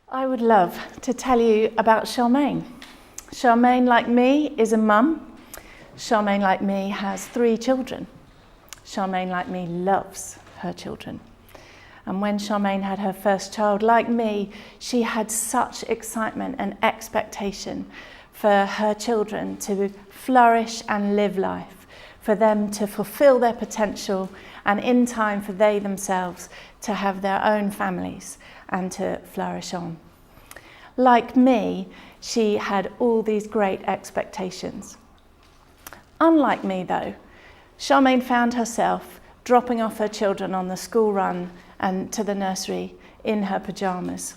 I would love to tell you about Charmaine. Charmaine, like me, is a mum. Charmaine, like me, has 3 children. Charmaine, like me, loves her children. And when Charmaine had her first child, like me, she had such excitement and expectation for her children to flourish and live life, for them to fulfill their potential, and in time for they themselves to have their own families and to flourish on. Like me, she had all these great expectations. Unlike me though, Charmaine found herself dropping off her children on the school run and to the nursery in her pyjamas.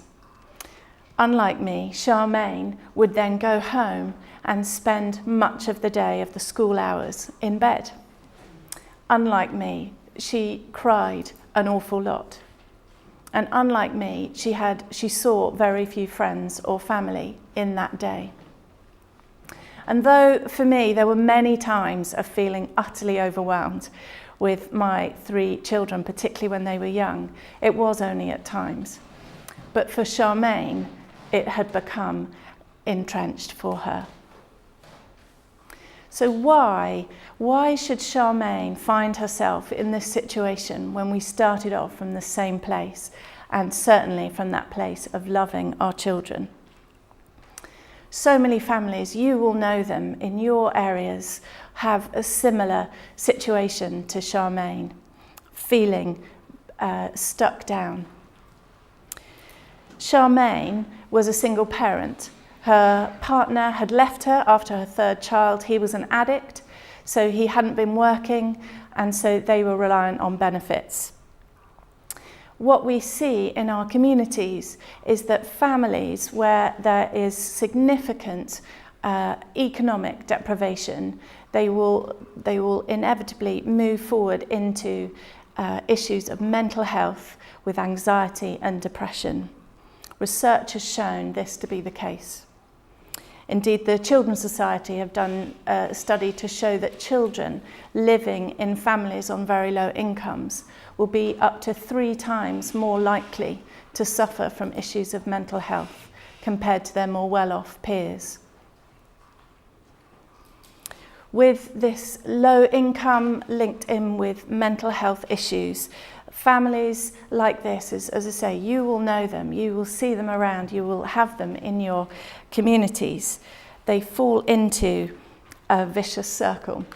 Unlike me, Charmaine would then go home and spend much of the day of the school hours in bed. Unlike me, she cried an awful lot. And unlike me, she saw very few friends or family in that day. And though for me there were many times of feeling utterly overwhelmed with my 3 children, particularly when they were young, it was only at times. But for Charmaine, it had become entrenched for her. So why should Charmaine find herself in this situation when we started off from the same place, and certainly from that place of loving our children? So many families, you will know them in your areas, have a similar situation to Charmaine, feeling stuck down. Charmaine was a single parent. Her partner had left her after her 3rd child. He was an addict, so he hadn't been working, and so they were reliant on benefits. What we see in our communities is that families where there is significant economic deprivation, they will inevitably move forward into issues of mental health with anxiety and depression. Research has shown this to be the case. Indeed, the Children's Society have done a study to show that children living in families on very low incomes will be up to 3 times more likely to suffer from issues of mental health compared to their more well-off peers. With this low income linked in with mental health issues, families like this, as I say, you will know them, you will see them around, you will have them in your communities. They fall into a vicious circle.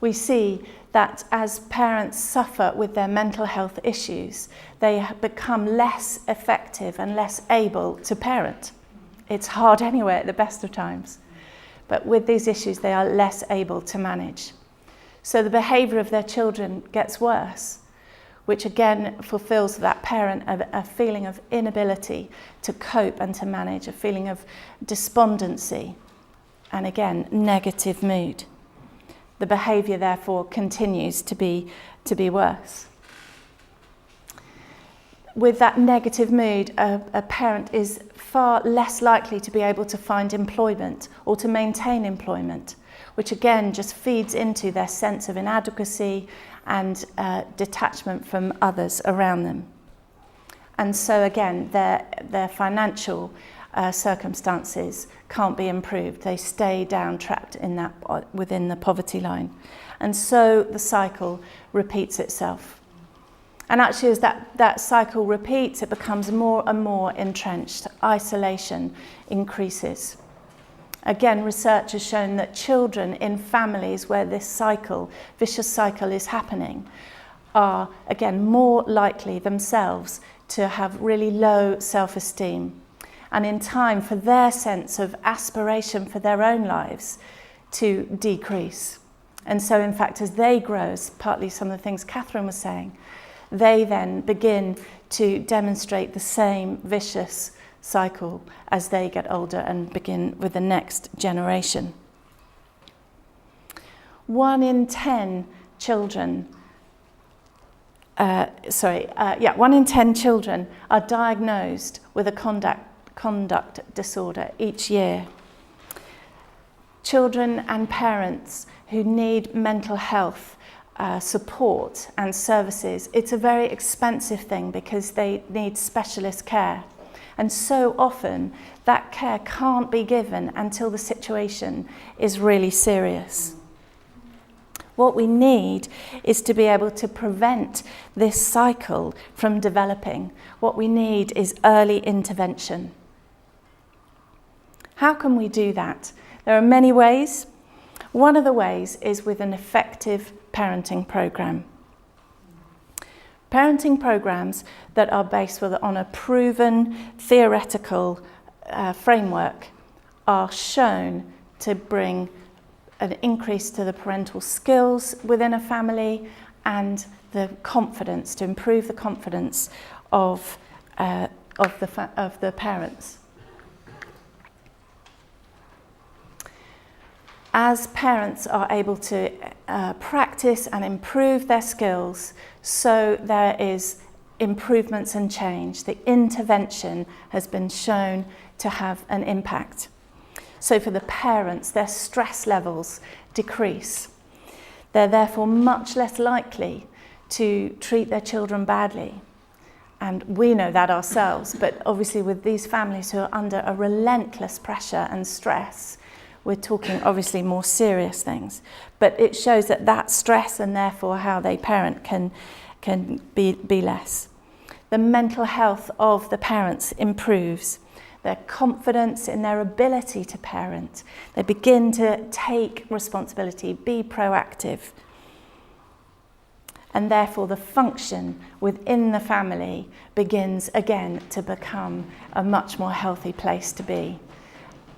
We see that as parents suffer with their mental health issues, they become less effective and less able to parent. It's hard anyway at the best of times. But with these issues, they are less able to manage. So the behaviour of their children gets worse, which again fulfills that parent a feeling of inability to cope and to manage, a feeling of despondency, and again, negative mood. The behaviour, therefore, continues to be worse. With that negative mood, a parent is far less likely to be able to find employment or to maintain employment, which again just feeds into their sense of inadequacy and detachment from others around them. And so again, their financial circumstances can't be improved. They stay down, trapped in within the poverty line. And so the cycle repeats itself. And actually, as that cycle repeats, it becomes more and more entrenched. Isolation increases. Again, research has shown that children in families where this vicious cycle is happening, are, again, more likely themselves to have really low self-esteem. And in time, for their sense of aspiration for their own lives to decrease. And so, in fact, as they grow, as partly some of the things Catherine was saying, they then begin to demonstrate the same vicious cycle as they get older and begin with the next generation. 1 in 10 children, 1 in 10 children are diagnosed with a conduct disorder each year. Children and parents who need mental health support and services, it's a very expensive thing because they need specialist care. And so often that care can't be given until the situation is really serious. What we need is to be able to prevent this cycle from developing. What we need is early intervention. How can we do that? There are many ways. One of the ways is with an effective parenting program. Parenting programs that are based on a proven theoretical framework are shown to bring an increase to the parental skills within a family and the confidence, to improve the confidence of the parents. As parents are able to practice and improve their skills, so there is improvements and change. The intervention has been shown to have an impact. So for the parents, their stress levels decrease. They're therefore much less likely to treat their children badly. And we know that ourselves, but obviously with these families who are under a relentless pressure and stress, we're talking obviously more serious things. But it shows that stress and therefore how they parent can be less. The mental health of the parents improves. Their confidence in their ability to parent. They begin to take responsibility, be proactive. And therefore the function within the family begins again to become a much more healthy place to be.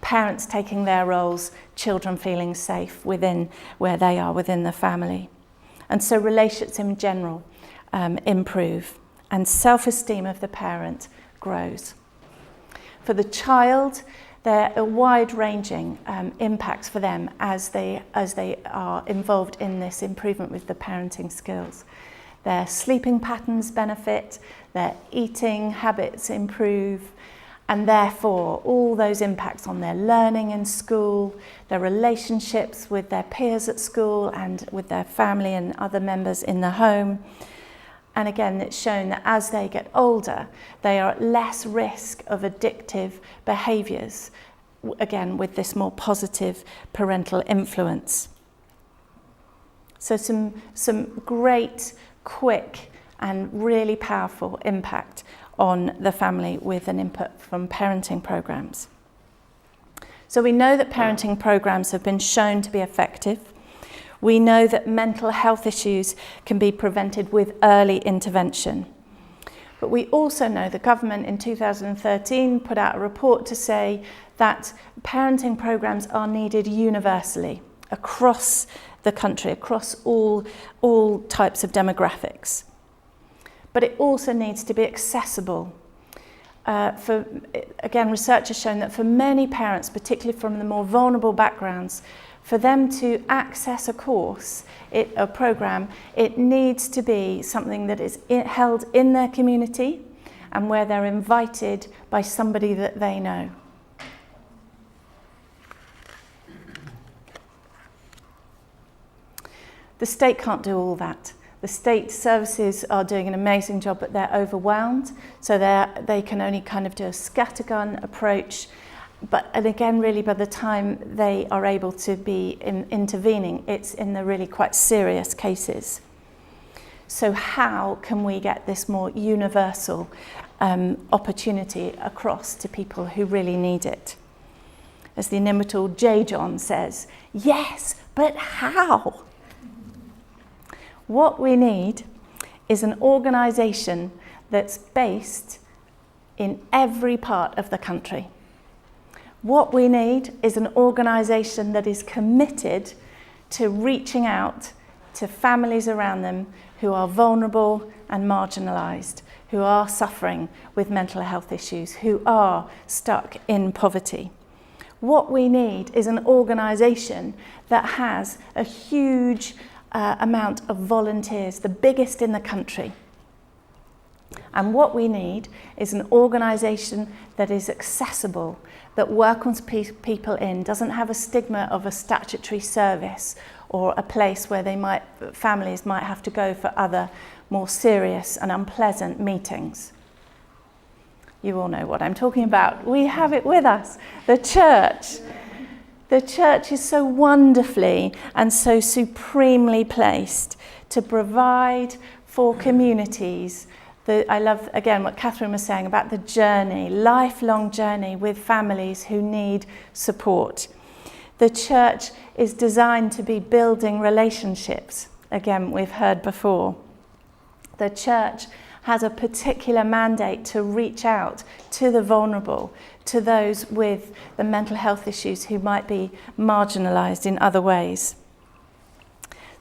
Parents taking their roles, children feeling safe within where they are within the family. And so relationships in general improve, and self-esteem of the parent grows. For the child, there are wide-ranging impacts for them as they are involved in this improvement with the parenting skills. Their sleeping patterns benefit, their eating habits improve, and therefore all those impacts on their learning in school, their relationships with their peers at school and with their family and other members in the home. And again, it's shown that as they get older, they are at less risk of addictive behaviours, again, with this more positive parental influence. So some great, quick, and really powerful impact on the family with an input from parenting programs. So we know that parenting programs have been shown to be effective. We know that mental health issues can be prevented with early intervention. But we also know the government in 2013 put out a report to say that parenting programs are needed universally across the country, across all types of demographics. But it also needs to be accessible. Again, research has shown that for many parents, particularly from the more vulnerable backgrounds, for them to access a course, a program, it needs to be something that is held in their community and where they're invited by somebody that they know. The state can't do all that. The state services are doing an amazing job, but they're overwhelmed, so they can only kind of do a scattergun approach. And again, really, by the time they are able to be intervening, it's in the really quite serious cases. So how can we get this more universal opportunity across to people who really need it? As the inimitable J. John says, yes, but how? What we need is an organisation that's based in every part of the country. What we need is an organisation that is committed to reaching out to families around them who are vulnerable and marginalised, who are suffering with mental health issues, who are stuck in poverty. What we need is an organisation that has a huge amount of volunteers, the biggest in the country. And what we need is an organisation that is accessible, that welcomes people in, doesn't have a stigma of a statutory service or a place where families might have to go for other more serious and unpleasant meetings. You all know what I'm talking about. We have it with us, the church. The church is so wonderfully and so supremely placed to provide for communities. I love, again, what Catherine was saying about the journey, lifelong journey with families who need support. The church is designed to be building relationships. Again, we've heard before. The church has a particular mandate to reach out to the vulnerable, to those with the mental health issues who might be marginalised in other ways.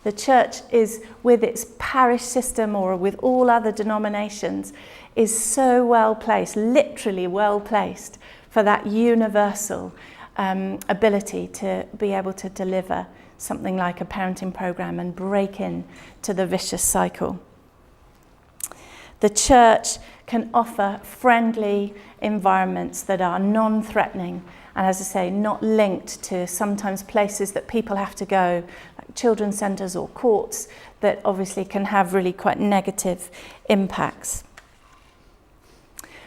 The church is, with its parish system or with all other denominations, is so well placed, literally well placed, for that universal ability to be able to deliver something like a parenting programme and break in to the vicious cycle. The church can offer friendly environments that are non-threatening and, as I say, not linked to sometimes places that people have to go, like children's centres or courts, that obviously can have really quite negative impacts.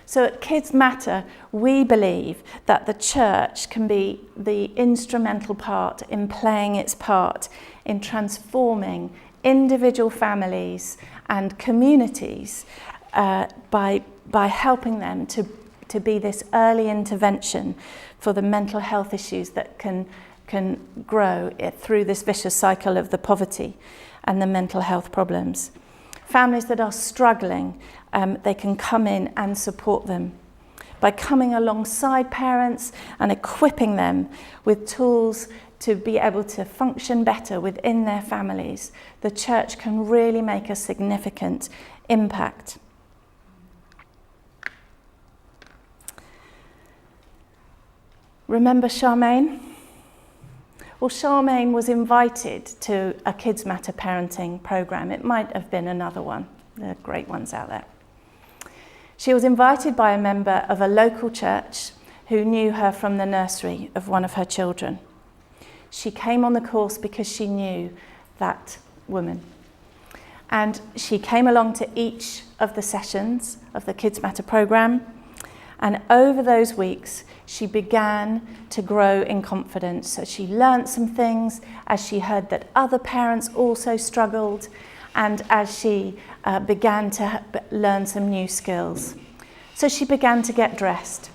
So at Kids Matter, we believe that the church can be the instrumental part in playing its part in transforming individual families and communities by helping them to be this early intervention for the mental health issues that can grow through this vicious cycle of the poverty and the mental health problems. Families that are struggling, they can come in and support them by coming alongside parents and equipping them with tools to be able to function better within their families. The church can really make a significant impact. Remember Charmaine? Well, Charmaine was invited to a Kids Matter parenting programme. It might have been another one. There are great ones out there. She was invited by a member of a local church who knew her from the nursery of one of her children. She came on the course because she knew that woman. And she came along to each of the sessions of the Kids Matter programme. And over those weeks, she began to grow in confidence. So she learnt some things as she heard that other parents also struggled, and as she began to learn some new skills. So she began to get dressed.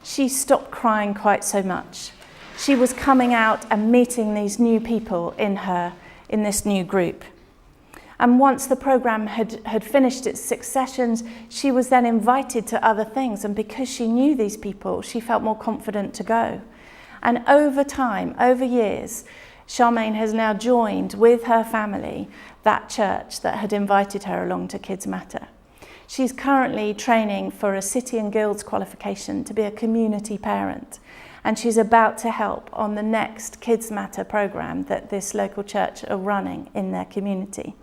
She stopped crying quite so much. She was coming out and meeting these new people in this new group. And once the programme had finished its 6 sessions, she was then invited to other things. And because she knew these people, she felt more confident to go. And over time, over years, Charmaine has now joined with her family that church that had invited her along to Kids Matter. She's currently training for a City and Guilds qualification to be a community parent. And she's about to help on the next Kids Matter programme that this local church are running in their community.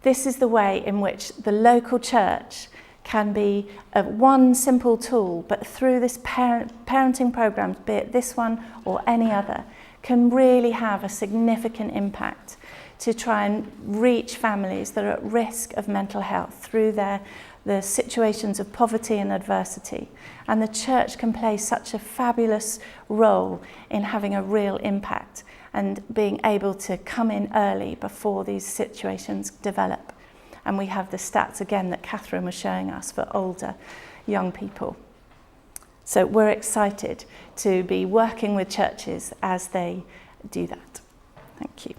This is the way in which the local church can be one simple tool, but through this parenting programme, be it this one or any other, can really have a significant impact to try and reach families that are at risk of mental health through the situations of poverty and adversity. And the church can play such a fabulous role in having a real impact and being able to come in early before these situations develop. And we have the stats again that Catherine was showing us for older young people. So we're excited to be working with churches as they do that. Thank you.